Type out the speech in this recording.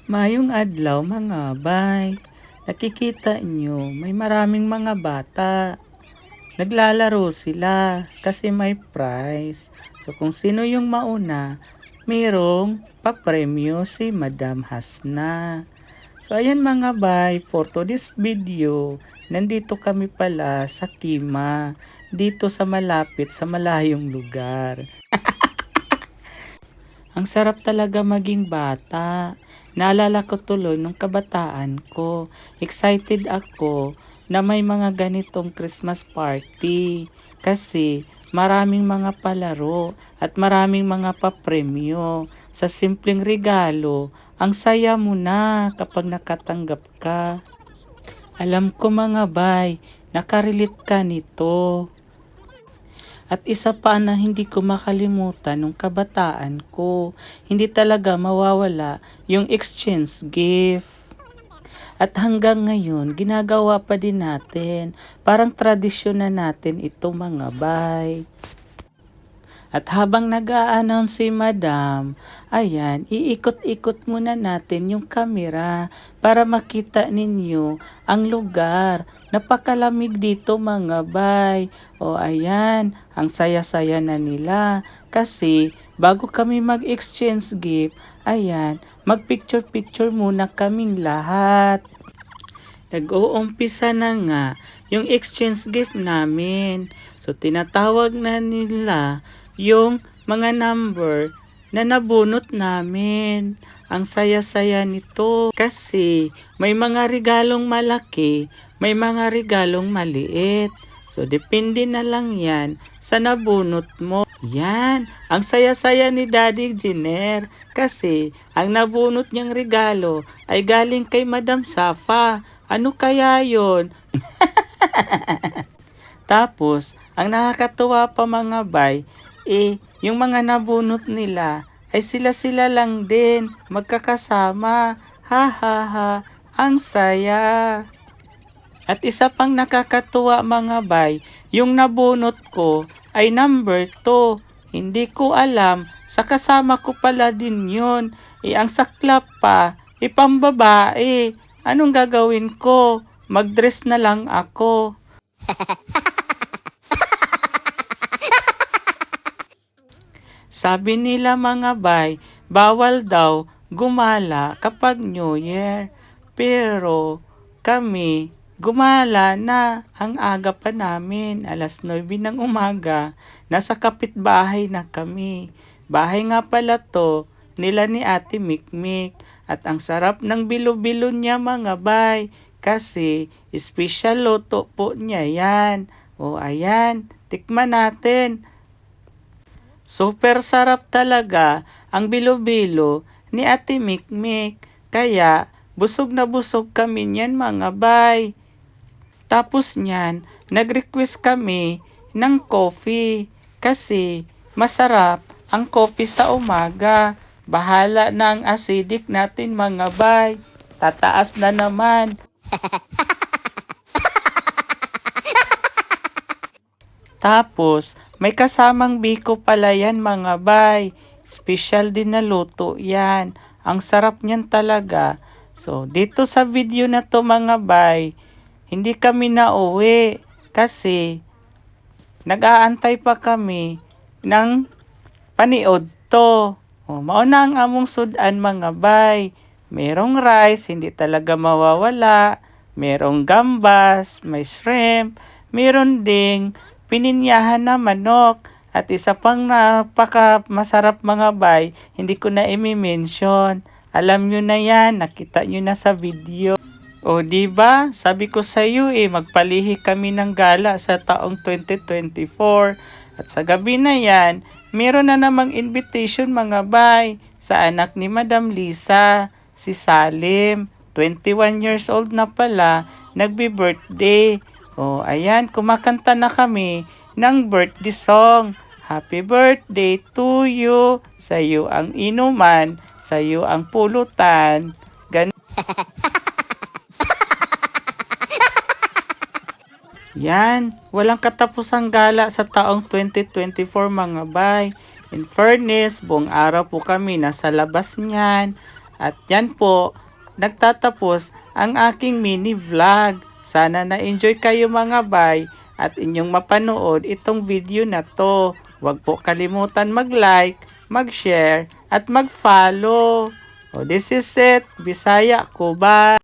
Mayong adlaw mga bay. Nakikita nyo, may maraming mga bata. Naglalaro sila kasi may prize. So kung sino yung mauna, mayroong papremyo si Madam Hasna. So ayan mga bay, for today's video, nandito kami pala sa Kima, dito sa malapit sa malayong lugar. Ang sarap talaga maging bata. Naalala ko tuloy nung kabataan ko. Excited ako na may mga ganitong Christmas party. Kasi maraming mga palaro at maraming mga papremyo. Sa simpleng regalo, ang saya mo na kapag nakatanggap ka. Alam ko mga bay, nakarelate ka nito. At isa pa na hindi ko makalimutan nung kabataan ko, hindi talaga mawawala yung exchange gift. At hanggang ngayon, ginagawa pa din natin. Parang tradisyon na natin ito mga bay. At habang nag-a-announce si Madam, ayan, iikot-ikot muna natin yung camera para makita ninyo ang lugar. Napakalamig dito mga bay. O ayan, ang saya-saya na nila. Kasi bago kami mag-exchange gift, ayan, mag-picture-picture muna kaming lahat. Nag-uumpisa na nga yung exchange gift namin. So tinatawag na nila yung mga number na nabunot namin. Ang saya-saya nito kasi may mga regalong malaki, may mga regalong maliit. So depende na lang yan sa nabunot mo. Yan, ang saya-saya ni Daddy Jenner kasi ang nabunot niyang regalo ay galing kay Madam Safa. Ano kaya yon? Tapos, ang nakakatuwa pa mga bay, yung mga nabunot nila ay sila-sila lang din, magkakasama. Ha ha ha, ang saya. At isa pang nakakatuwa mga bay, yung nabunot ko ay number 2. Hindi ko alam, sa kasama ko pala din yun. Ang saklap pa, pambabae. Anong gagawin ko? Mag-dress na lang ako. Sabi nila mga bay, bawal daw gumala kapag New Year. Pero kami, gumala na ang aga pa namin. Alas 9 ng umaga, nasa kapitbahay na kami. Bahay nga pala to, nila ni Ate Mikmik. At ang sarap ng bilo-bilo niya mga bay. Kasi special loto po niya yan. O ayan, tikman natin. Super sarap talaga ang bilo-bilo ni Ate Mikmik. Kaya busog na busog kami niyan mga bay. Tapos niyan, nag-request kami ng coffee. Kasi masarap ang coffee sa umaga. Bahala na ang acidic natin mga bay. Tataas na naman. Tapos, may kasamang biko pala yan mga bay. Special din na luto yan. Ang sarap niyan talaga. So, dito sa video na to mga bay, hindi kami nauwi kasi nag-aantay pa kami ng paniod to. O, mauna ang among sudan mga bay. Merong rice, hindi talaga mawawala. Merong gambas, may shrimp, meron ding pininyahan na manok. At isa pang napaka masarap mga bay, hindi ko na i-mention. Alam nyo na yan, nakita nyo na sa video. O di ba? Sabi ko sa iyo magpalihi kami ng gala sa taong 2024. At sa gabi na yan, meron na namang invitation mga bay sa anak ni Madam Lisa, si Salim. 21 years old na pala, nagbi-birthday. O ayan, kumakanta na kami ng birthday song. Happy birthday to you. Sa iyo ang inuman, sa iyo ang pulutan. Yan, walang katapusang gala sa taong 2024 mga bay. In fairness, buong araw po kami nasa labas niyan. At yan po, nagtatapos ang aking mini vlog. Sana na-enjoy kayo mga bay at inyong mapanood itong video na to. Huwag po kalimutan mag-like, mag-share at mag-follow. Oh, this is it. Bisaya ko, bye!